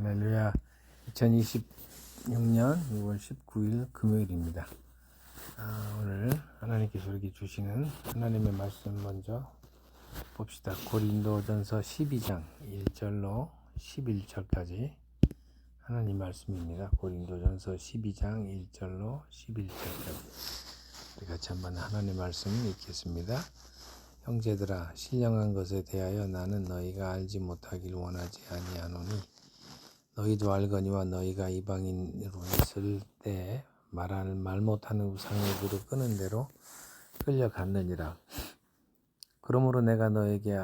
할렐루야. 2026년 6월 19일 금요일입니다. 오늘 하나님께서 우리에게 주시는 하나님의 말씀 먼저 봅시다. 고린도전서 12장 1절로 11절까지 하나님 말씀입니다. 고린도전서 12장 1절로 11절까지 우리 같이 한번 하나님 말씀 읽겠습니다. 형제들아, 신령한 것에 대하여 나는 너희가 알지 못하길 원하지 아니하노니 너희도 알거니와 너희가 이방인으로 있을 때 말 못하는 우상의 그릇 끄는 대로 끌려갔느니라. 그러므로 내가 너에게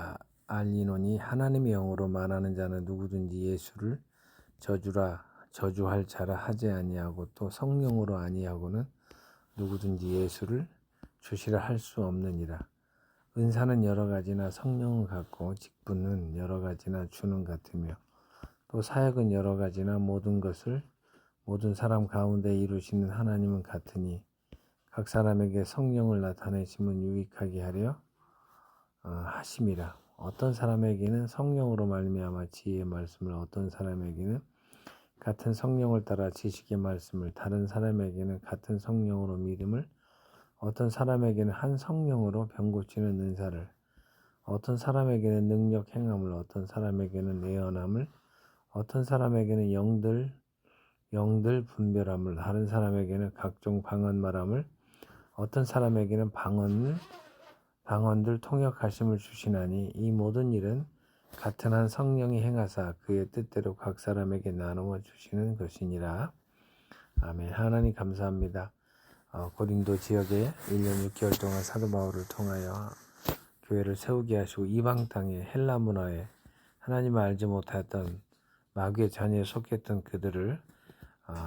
알리노니 하나님의 영으로 말하는 자는 누구든지 예수를 저주할 자라 하지 아니하고 또 성령으로 아니하고는 누구든지 예수를 주시라 할 수 없느니라. 은사는 여러 가지나 성령은 같고 직분은 여러 가지나 주는 같으며 또 사역은 여러 가지나 모든 것을 모든 사람 가운데 이루시는 하나님은 같으니 각 사람에게 성령을 나타내심은 유익하게 하려 하심이라. 어떤 사람에게는 성령으로 말미암아 지혜의 말씀을, 어떤 사람에게는 같은 성령을 따라 지식의 말씀을, 다른 사람에게는 같은 성령으로 믿음을, 어떤 사람에게는 한 성령으로 병 고치는 은사를, 어떤 사람에게는 능력 행함을, 어떤 사람에게는 예언함을, 어떤 사람에게는 영들 분별함을, 다른 사람에게는 각종 방언 말함을, 어떤 사람에게는 방언들 통역하심을 주시나니 이 모든 일은 같은 한 성령이 행하사 그의 뜻대로 각 사람에게 나누어 주시는 것이니라. 아멘. 하나님 감사합니다. 고린도 지역에 1년 6개월 동안 사도 바울을 통하여 교회를 세우게 하시고 이방 땅의 헬라 문화에 하나님을 알지 못했던 마귀의 자녀에 속했던 그들을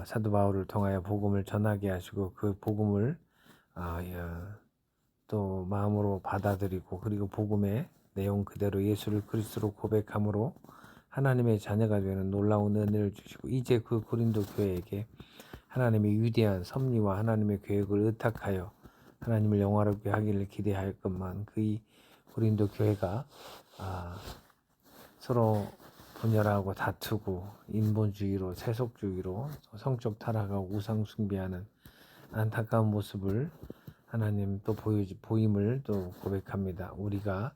사도 바울을 통하여 복음을 전하게 하시고 그 복음을 또 마음으로 받아들이고 그리고 복음의 내용 그대로 예수를 그리스도로 고백함으로 하나님의 자녀가 되는 놀라운 은혜를 주시고 이제 그 고린도 교회에게 하나님의 위대한 섭리와 하나님의 계획을 의탁하여 하나님을 영화롭게 하기를 기대하였건만 그 고린도 교회가 서로 분열하고 다투고 인본주의로 세속주의로 성적 타락하고 우상 숭배하는 안타까운 모습을 하나님 또 보임을 또 고백합니다. 우리가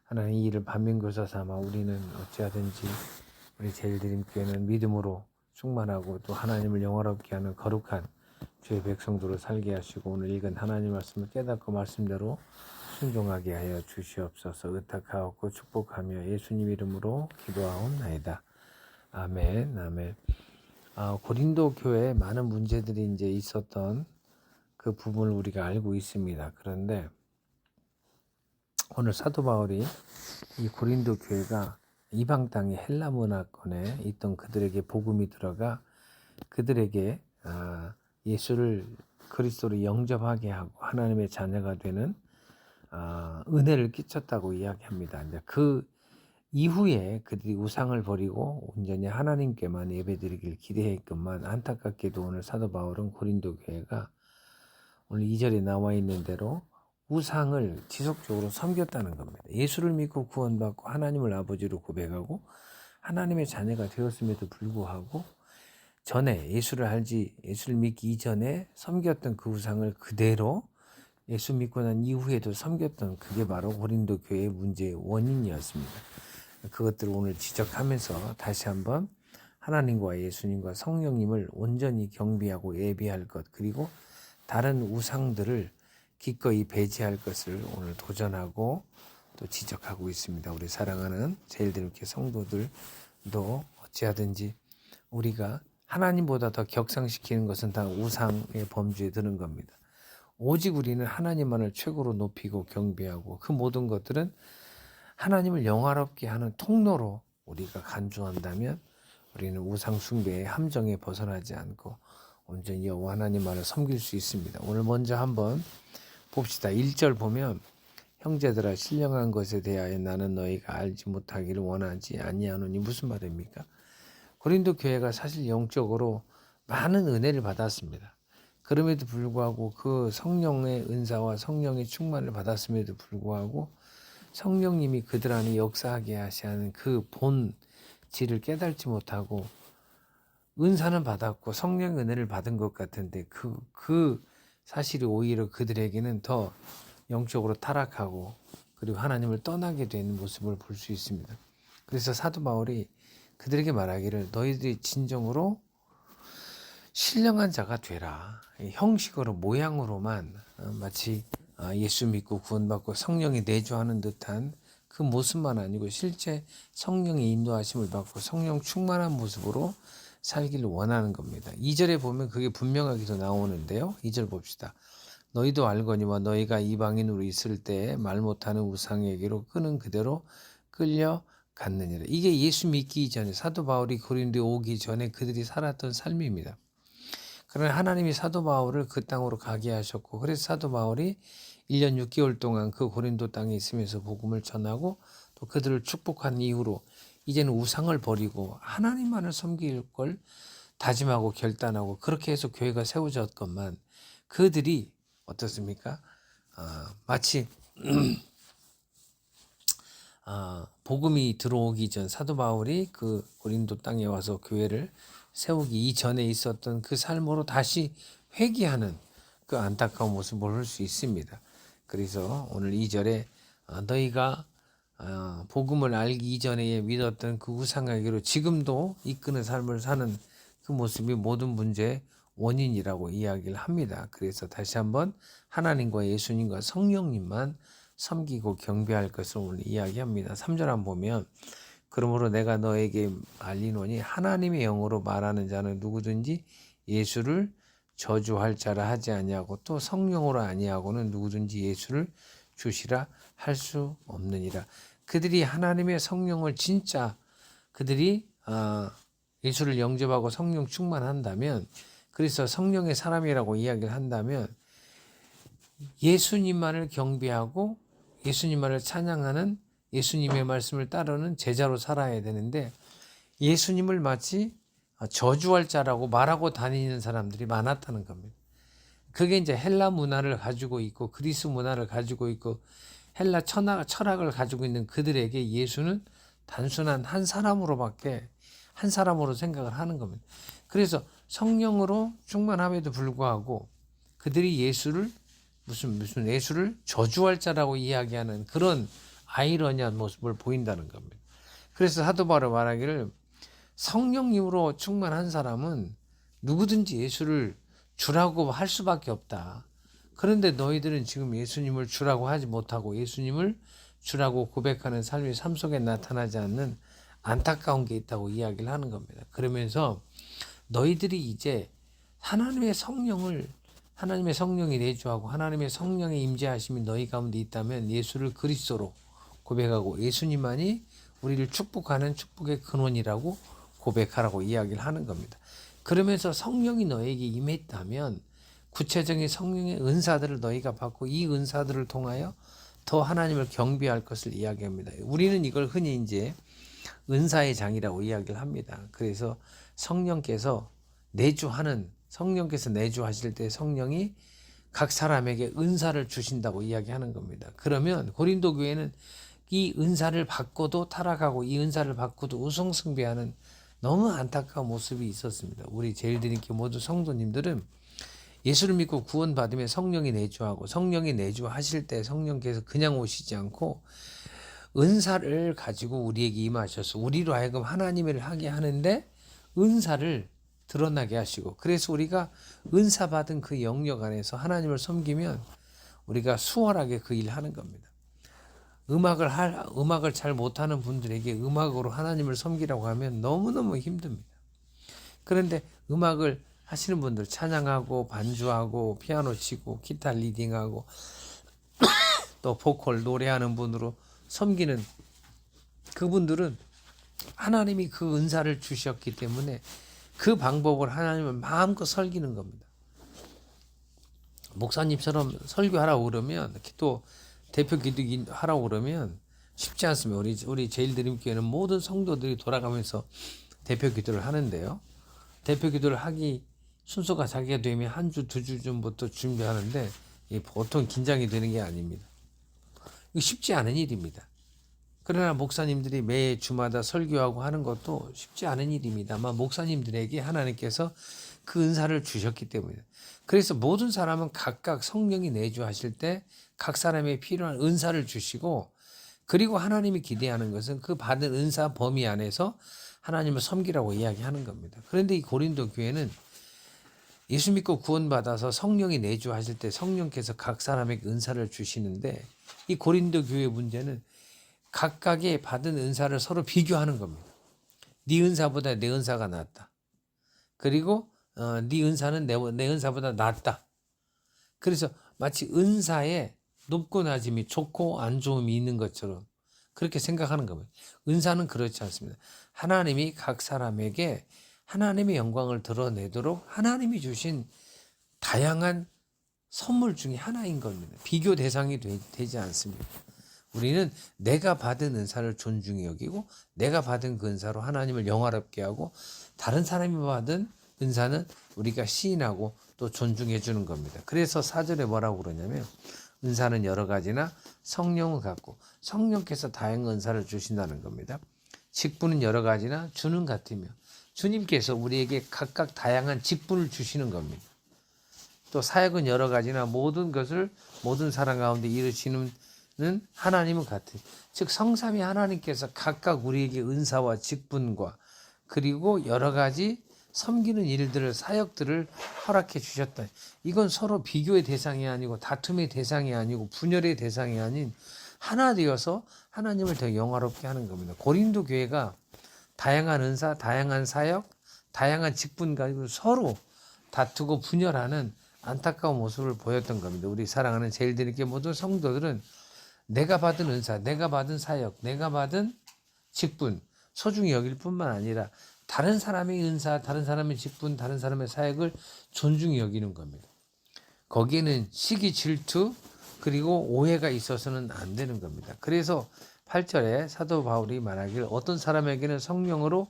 하나님 이 일을 반면교사 삼아 우리는 어찌하든지 우리 제일드림교회는 믿음으로 충만하고 또 하나님을 영화롭게 하는 거룩한 주의 백성도로 살게 하시고 오늘 읽은 하나님 말씀을 깨닫고 말씀대로 순종하게 하여 주시옵소서. 의탁하옵고 축복하며 예수님 이름으로 기도하옵나이다. 아멘. 아멘. 고린도 교회에 많은 문제들이 이제 있었던 그 부분을 우리가 알고 있습니다. 그런데 오늘 사도 바울이 이 고린도 교회가 이방 땅의 헬라 문화권에 있던 그들에게 복음이 들어가 그들에게 예수를 그리스도로 영접하게 하고 하나님의 자녀가 되는 은혜를 끼쳤다고 이야기합니다. 이제 그 이후에 그들이 우상을 버리고 온전히 하나님께만 예배드리길 기대했건만 안타깝게도 오늘 사도 바울은 고린도 교회가 오늘 2절에 나와 있는 대로 우상을 지속적으로 섬겼다는 겁니다. 예수를 믿고 구원받고 하나님을 아버지로 고백하고 하나님의 자녀가 되었음에도 불구하고 전에 예수를 믿기 이전에 섬겼던 그 우상을 그대로 예수 믿고 난 이후에도 섬겼던 그게 바로 고린도 교회의 문제의 원인이었습니다. 그것들을 오늘 지적하면서 다시 한번 하나님과 예수님과 성령님을 온전히 경배하고 예배할 것 그리고 다른 우상들을 기꺼이 배제할 것을 오늘 도전하고 또 지적하고 있습니다. 우리 사랑하는 제일드림교회 성도들도 어찌하든지 우리가 하나님보다 더 격상시키는 것은 다 우상의 범주에 드는 겁니다. 오직 우리는 하나님만을 최고로 높이고 경배하고 그 모든 것들은 하나님을 영화롭게 하는 통로로 우리가 간주한다면 우리는 우상 숭배의 함정에 벗어나지 않고 온전히 여호와 하나님만을 섬길 수 있습니다. 오늘 먼저 한번 봅시다. 1절 보면 형제들아 신령한 것에 대하여 나는 너희가 알지 못하기를 원하지 아니하노니 무슨 말입니까? 고린도 교회가 사실 영적으로 많은 은혜를 받았습니다. 그럼에도 불구하고 그 성령의 은사와 성령의 충만을 받았음에도 불구하고 성령님이 그들 안에 역사하게 하시는 그 본질을 깨닫지 못하고 은사는 받았고 성령의 은혜를 받은 것 같은데 그 사실이 오히려 그들에게는 더 영적으로 타락하고 그리고 하나님을 떠나게 되는 모습을 볼 수 있습니다. 그래서 사도 바울이 그들에게 말하기를 너희들이 진정으로 신령한 자가 되라. 형식으로 모양으로만 마치 예수 믿고 구원받고 성령이 내주하는 듯한 그 모습만 아니고 실제 성령의 인도하심을 받고 성령 충만한 모습으로 살기를 원하는 겁니다. 2절에 보면 그게 분명하게도 나오는데요. 2절 봅시다. 너희도 알거니와 너희가 이방인으로 있을 때 말 못하는 우상에게로 끄는 그대로 끌려갔느니라. 이게 예수 믿기 전에 사도 바울이 고린도에 오기 전에 그들이 살았던 삶입니다. 그러나 하나님이 사도 바울을 그 땅으로 가게 하셨고 그래서 사도 바울이 1년 6개월 동안 그 고린도 땅에 있으면서 복음을 전하고 또 그들을 축복한 이후로 이제는 우상을 버리고 하나님만을 섬길 걸 다짐하고 결단하고 그렇게 해서 교회가 세워졌건만 그들이 어떻습니까? 마치 복음이 들어오기 전 사도 바울이 그 고린도 땅에 와서 교회를 세우기 이전에 있었던 그 삶으로 다시 회귀하는 그 안타까운 모습을 볼 수 있습니다. 그래서 오늘 2절에 너희가 복음을 알기 이전에 믿었던 그 우상에게로 지금도 이끄는 삶을 사는 그 모습이 모든 문제의 원인이라고 이야기를 합니다. 그래서 다시 한번 하나님과 예수님과 성령님만 섬기고 경배할 것을 오늘 이야기합니다. 3절 한번 보면 그러므로 내가 너에게 알리노니 하나님의 영으로 말하는 자는 누구든지 예수를 저주할 자라 하지 아니하고 또 성령으로 아니하고는 누구든지 예수를 주시라 할 수 없느니라. 그들이 하나님의 성령을 진짜 그들이 예수를 영접하고 성령 충만한다면 그래서 성령의 사람이라고 이야기를 한다면 예수님만을 경배하고 예수님만을 찬양하는 예수님의 말씀을 따르는 제자로 살아야 되는데 예수님을 마치 저주할 자라고 말하고 다니는 사람들이 많았다는 겁니다. 그게 이제 헬라 문화를 가지고 있고 그리스 문화를 가지고 있고 헬라 철학을 가지고 있는 그들에게 예수는 단순한 한 사람으로 생각을 하는 겁니다. 그래서 성령으로 충만함에도 불구하고 그들이 예수를 무슨 예수를 저주할 자라고 이야기하는 그런 아이러니한 모습을 보인다는 겁니다. 그래서 사도 바울이 말하기를 성령님으로 충만한 사람은 누구든지 예수를 주라고 할 수밖에 없다. 그런데 너희들은 지금 예수님을 주라고 하지 못하고 예수님을 주라고 고백하는 삶이 삶 속에 나타나지 않는 안타까운 게 있다고 이야기를 하는 겁니다. 그러면서 너희들이 이제 하나님의 성령이 내주하고 하나님의 성령의 임재하심이 너희 가운데 있다면 예수를 그리스도로 고백하고 예수님만이 우리를 축복하는 축복의 근원이라고 고백하라고 이야기를 하는 겁니다. 그러면서 성령이 너에게 임했다면 구체적인 성령의 은사들을 너희가 받고 이 은사들을 통하여 더 하나님을 경배할 것을 이야기합니다. 우리는 이걸 흔히 이제 은사의 장이라고 이야기를 합니다. 그래서 성령께서 내주하실 때 성령이 각 사람에게 은사를 주신다고 이야기하는 겁니다. 그러면 고린도 교회는 이 은사를 받고도 타락하고 이 은사를 받고도 우승숭배하는 너무 안타까운 모습이 있었습니다. 우리 제일드림교 모두 성도님들은 예수를 믿고 구원받으면 성령이 내주하고 성령이 내주하실 때 성령께서 그냥 오시지 않고 은사를 가지고 우리에게 임하셔서 우리로 하여금 하나님을 하게 하는데 은사를 드러나게 하시고 그래서 우리가 은사 받은 그 영역 안에서 하나님을 섬기면 우리가 수월하게 그 일을 하는 겁니다. 음악을 잘 못하는 분들에게 음악으로 하나님을 섬기라고 하면 너무너무 힘듭니다. 그런데 음악을 하시는 분들 찬양하고 반주하고 피아노 치고 기타 리딩하고 또 보컬 노래하는 분으로 섬기는 그분들은 하나님이 그 은사를 주셨기 때문에 그 방법을 하나님을 마음껏 섬기는 겁니다. 목사님처럼 설교하라고 그러면 또 대표 기도하라고 그러면 쉽지 않습니다. 우리 제일드림교회는 모든 성도들이 돌아가면서 대표 기도를 하는데요. 대표 기도를 하기 순서가 자기가 되면 한 주, 두 주 전부터 준비하는데 보통 긴장이 되는 게 아닙니다. 이거 쉽지 않은 일입니다. 그러나 목사님들이 매 주마다 설교하고 하는 것도 쉽지 않은 일입니다만 목사님들에게 하나님께서 그 은사를 주셨기 때문이다. 그래서 모든 사람은 각각 성령이 내주하실 때 각 사람에 필요한 은사를 주시고, 그리고 하나님이 기대하는 것은 그 받은 은사 범위 안에서 하나님을 섬기라고 이야기하는 겁니다. 그런데 이 고린도 교회는 예수 믿고 구원받아서 성령이 내주하실 때 성령께서 각 사람에게 은사를 주시는데, 이 고린도 교회의 문제는 각각의 받은 은사를 서로 비교하는 겁니다. 네 은사보다 내 은사가 낫다. 그리고 네 은사는 내 은사보다 낫다. 그래서 마치 은사에 높고 낮음이, 좋고 안 좋음이 있는 것처럼 그렇게 생각하는 겁니다. 은사는 그렇지 않습니다. 하나님이 각 사람에게 하나님의 영광을 드러내도록 하나님이 주신 다양한 선물 중에 하나인 겁니다. 비교 대상이 되지 않습니다. 우리는 내가 받은 은사를 존중히 여기고 내가 받은 그 은사로 하나님을 영화롭게 하고, 다른 사람이 받은 은사는 우리가 시인하고 또 존중해 주는 겁니다. 그래서 4절에 뭐라고 그러냐면, 은사는 여러 가지나 성령은 같고, 성령께서 다양한 은사를 주신다는 겁니다. 직분은 여러 가지나 주는 같으며, 주님께서 우리에게 각각 다양한 직분을 주시는 겁니다. 또 사역은 여러 가지나 모든 것을 모든 사람 가운데 이루시는 하나님은 같으. 즉 성삼위 하나님께서 각각 우리에게 은사와 직분과 그리고 여러 가지 섬기는 일들을, 사역들을 허락해 주셨다. 이건 서로 비교의 대상이 아니고 다툼의 대상이 아니고 분열의 대상이 아닌 하나 되어서 하나님을 더 영화롭게 하는 겁니다. 고린도 교회가 다양한 은사, 다양한 사역, 다양한 직분 가지고 서로 다투고 분열하는 안타까운 모습을 보였던 겁니다. 우리 사랑하는 제일드림교회 모든 성도들은 내가 받은 은사, 내가 받은 사역, 내가 받은 직분 소중히 여길 뿐만 아니라 다른 사람의 은사, 다른 사람의 직분, 다른 사람의 사역을 존중히 여기는 겁니다. 거기에는 시기, 질투, 그리고 오해가 있어서는 안 되는 겁니다. 그래서 8절에 사도 바울이 말하기를 어떤 사람에게는 성령으로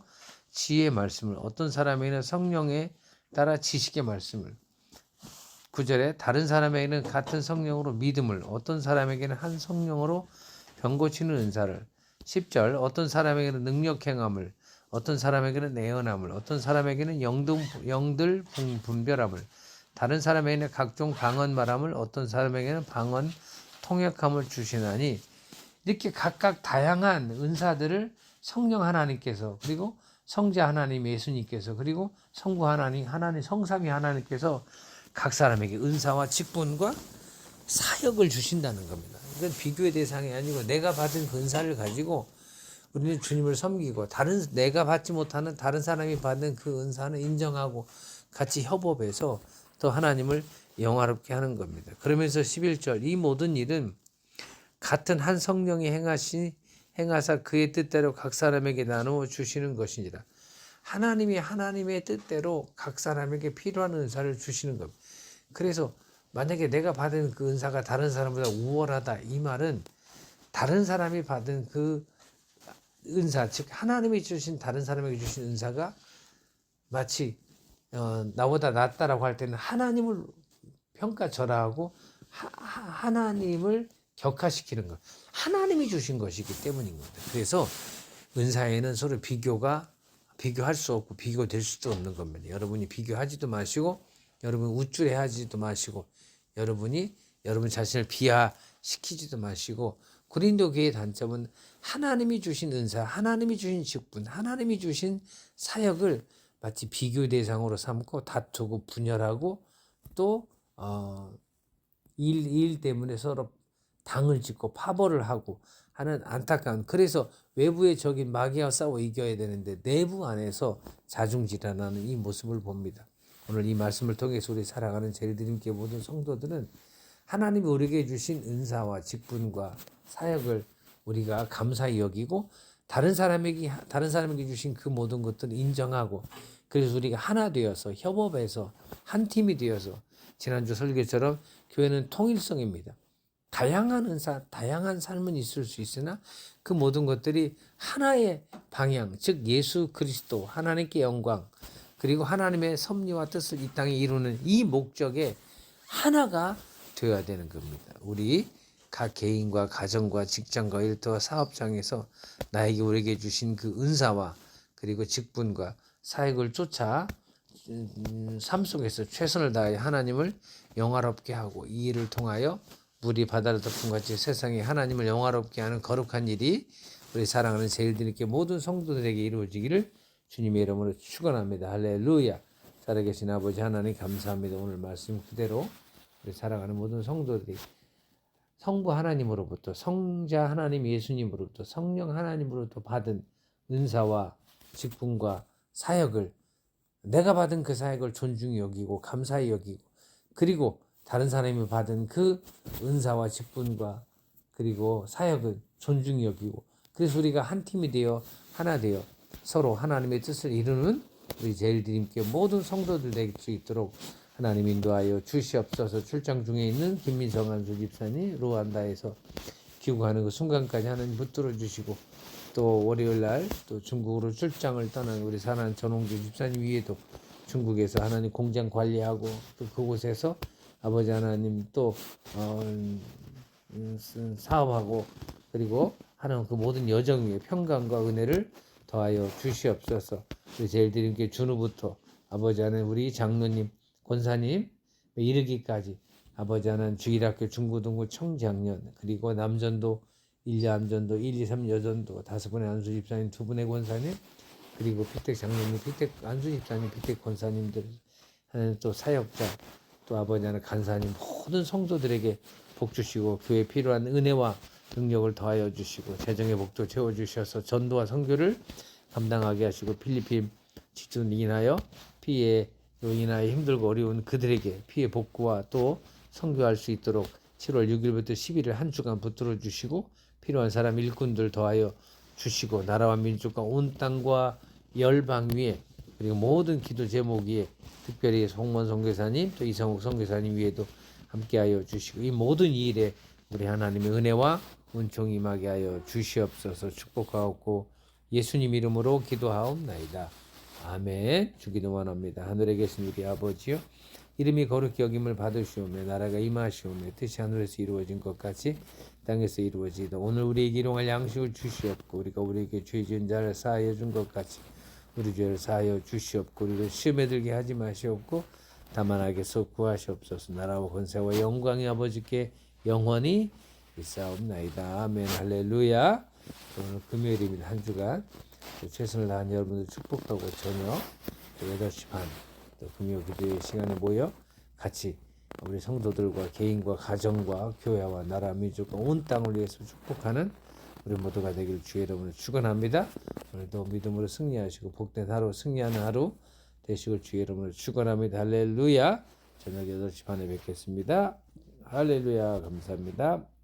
지혜의 말씀을, 어떤 사람에게는 성령에 따라 지식의 말씀을, 9절에 다른 사람에게는 같은 성령으로 믿음을, 어떤 사람에게는 한 성령으로 병 고치는 은사를, 10절 어떤 사람에게는 능력 행함을, 어떤 사람에게는 애언함을, 어떤 사람에게는 영들 분별함을, 다른 사람에게는 각종 방언 말함을, 어떤 사람에게는 방언 통역함을 주시나니, 이렇게 각각 다양한 은사들을 성령 하나님께서, 그리고 성자 하나님 예수님께서, 그리고 성부 하나님 성삼위 하나님께서 각 사람에게 은사와 직분과 사역을 주신다는 겁니다. 이건 비교의 대상이 아니고 내가 받은 그 은사를 가지고 우리는 주님을 섬기고, 내가 받지 못하는 다른 사람이 받은 그 은사는 인정하고 같이 협업해서 또 하나님을 영화롭게 하는 겁니다. 그러면서 11절 이 모든 일은 같은 한 성령이 행하사 그의 뜻대로 각 사람에게 나누어 주시는 것이니라. 하나님이 하나님의 뜻대로 각 사람에게 필요한 은사를 주시는 겁니다. 그래서 만약에 내가 받은 그 은사가 다른 사람보다 우월하다, 이 말은 다른 사람이 받은 그 은사, 즉 하나님이 주신 다른 사람에게 주신 은사가 마치 나보다 낫다라고 할 때는 하나님을 평가절하하고 하나님을 격하시키는 것, 하나님이 주신 것이기 때문인 겁니다. 그래서 은사에는 서로 비교할 수 없고 비교될 수도 없는 겁니다. 여러분이 비교하지도 마시고, 여러분 우쭐해하지도 마시고, 여러분 자신을 비하시키지도 마시고, 고린도 교회의 단점은 하나님이 주신 은사, 하나님이 주신 직분, 하나님이 주신 사역을 마치 비교 대상으로 삼고 다투고 분열하고 또 일 때문에 서로 당을 짓고 파벌을 하고 하는 안타까운, 그래서 외부의 적인 마귀와 싸워 이겨야 되는데 내부 안에서 자중질환하는 이 모습을 봅니다. 오늘 이 말씀을 통해서 우리 살아가는 제일드림교회 모든 성도들은 하나님이 우리에게 주신 은사와 직분과 사역을 우리가 감사히 여기고, 다른 사람에게 주신 그 모든 것들을 인정하고, 그래서 우리가 하나 되어서 협업해서 한 팀이 되어서, 지난주 설교처럼 교회는 통일성입니다. 다양한 은사, 다양한 삶은 있을 수 있으나 그 모든 것들이 하나의 방향, 즉 예수 그리스도, 하나님께 영광, 그리고 하나님의 섭리와 뜻을 이 땅에 이루는 이 목적에 하나가 되어야 되는 겁니다. 우리 각 개인과 가정과 직장과 일터와 사업장에서 나에게 우리에게 주신 그 은사와 그리고 직분과 사역을 쫓아 삶 속에서 최선을 다해 하나님을 영화롭게 하고 이 일을 통하여 물이 바다를 덮은 같이 세상에 하나님을 영화롭게 하는 거룩한 일이 우리 사랑하는 제일드님께 모든 성도들에게 이루어지기를 주님의 이름으로 축원합니다. 할렐루야. 살아계신 아버지 하나님 감사합니다. 오늘 말씀 그대로 우리 사랑하는 모든 성도들이 성부 하나님으로부터 성자 하나님 예수님으로부터 성령 하나님으로부터 받은 은사와 직분과 사역을 내가 받은 그 사역을 존중히 여기고 감사히 여기고 그리고 다른 사람이 받은 그 은사와 직분과 그리고 사역을 존중히 여기고 그래서 우리가 한 팀이 되어 하나 되어 서로 하나님의 뜻을 이루는 우리 제일드림께 모든 성도들 될 수 있도록 하나님 인도하여 주시옵소서. 출장 중에 있는 김민성 안수 집사님 루안다에서 귀국하는 그 순간까지 하나님 붙들어 주시고 또 월요일날 또 중국으로 출장을 떠난 우리 사랑하는 전홍주 집사님 위에도 중국에서 하나님 공장 관리하고 또 그곳에서 아버지 하나님 또 사업하고 그리고 하는 그 모든 여정 위에 평강과 은혜를 더하여 주시옵소서. 우리 제일드림께 준우부터 아버지 하나님 우리 장로님 권사님 이르기까지 아버지 하나님 주일학교 중고등부 청장년 그리고 남전도 1, 암전도 1, 2, 3 여전도 5분의 안수 집사님 2분의 권사님 그리고 피택 장로님 피택 안수 집사님 피택 권사님들 하나님 또 사역자 또 아버지 하나님 간사님 모든 성도들에게 복 주시고 교회에 필요한 은혜와 능력을 더하여 주시고 재정의 복도 채워주셔서 전도와 선교를 감당하게 하시고 필리핀 지진으로 인하여 피해로 인하여 힘들고 어려운 그들에게 피해 복구와 또 선교할 수 있도록 7월 6일부터 11일 한 주간 붙들어 주시고 필요한 사람 일꾼들 더하여 주시고 나라와 민족과 온 땅과 열방 위에 그리고 모든 기도 제목 위에 특별히 송원 선교사님 또 이성욱 선교사님 위에도 함께하여 주시고 이 모든 일에 우리 하나님의 은혜와 은총이 임하게 하여 주시옵소서. 축복하옵고 예수님 이름으로 기도하옵나이다. 아멘. 주기도 원합니다. 하늘에 계신 우리 아버지요 이름이 거룩히 여김을 받으시오며 나라가 임하시오며 뜻이 하늘에서 이루어진 것 같이 땅에서 이루어지이다. 오늘 우리에게 일용할 양식을 주시옵고 우리가 우리에게 죄 지은 자를 사하여 준 것 같이 우리 죄를 사하여 주시옵고 우리를 시험에 들게 하지 마시옵고 다만 악에서 구하시옵소서. 나라와 권세와 영광이 아버지께 영원히 있사옵나이다. 아멘. 할렐루야. 오늘 금요일입니다. 한 주간 최선을 다한 여러분들 축복하고 저녁 8시 반 금요 기도의 시간에 모여 같이 우리 성도들과 개인과 가정과 교회와 나라 민족과 온 땅을 위해서 축복하는 우리 모두가 되길 주의 이름으로 축원합니다. 오늘도 믿음으로 승리하시고 복된 하루 승리하는 하루 되시길 주의 이름으로 축원합니다. 할렐루야. 저녁 8시 반에 뵙겠습니다. 할렐루야. 감사합니다.